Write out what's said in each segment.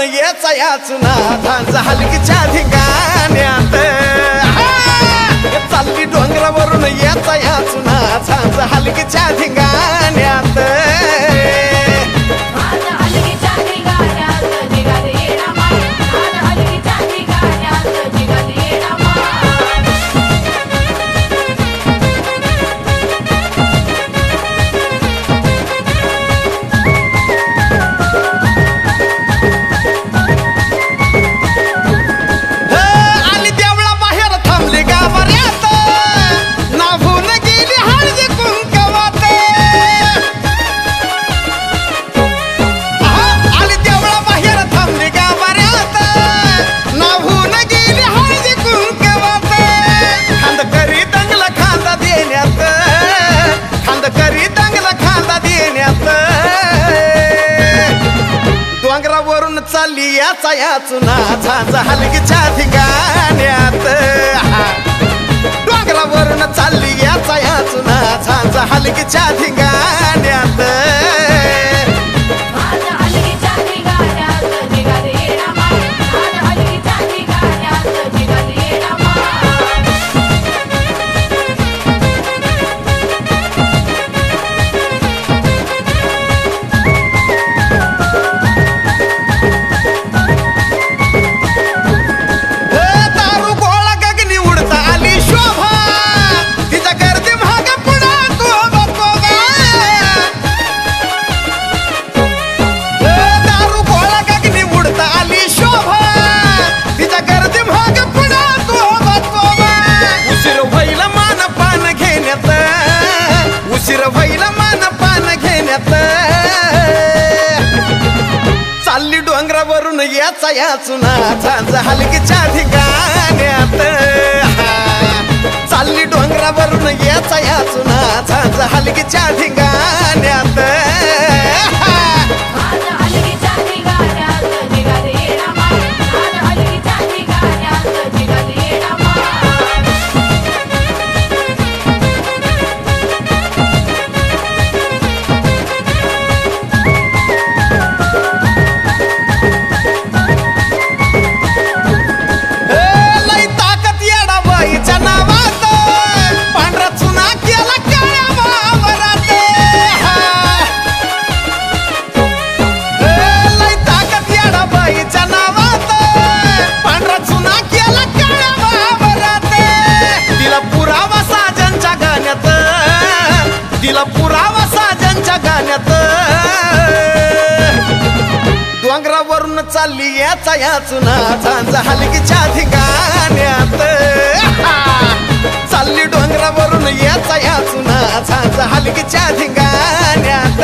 याचा याचना झांज हलकीच्या धिंगाण्यात चालली डोंगरावरून याचा याचना झांज हलकीच्या धिंगाण्यात चालली याचा याचना झांज हलकीच्या धिंगाण्यात डोंगरावरून चालली याचा याचना झांज हलकीच्या धिंगाण्यात चालली डोंगरावरून याचा याचना झांज हलकीच्या धिंगाण्यात चालली डोंगरावरून याचा याचना झांज हलकीच्या धिंगाण्यात पुरावा साजनच्या गाण्यात डोंगरावरून चालली याचा याचना झांज हलकीच्या धिंगाण्यात चालली डोंगरावरून याचा याचना झांज हलकीच्या धिंगाण्यात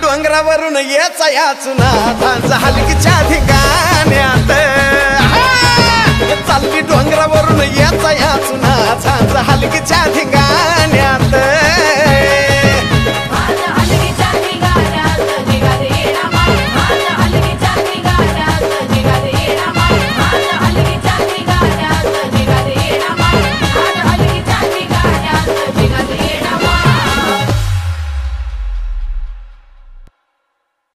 डोंगरावरून याचा याचना झांज हलकीच्या धिंगाण्यात चालली डोंगरावरून याचा याचना झांज हलकीच्या धिंगाण्यात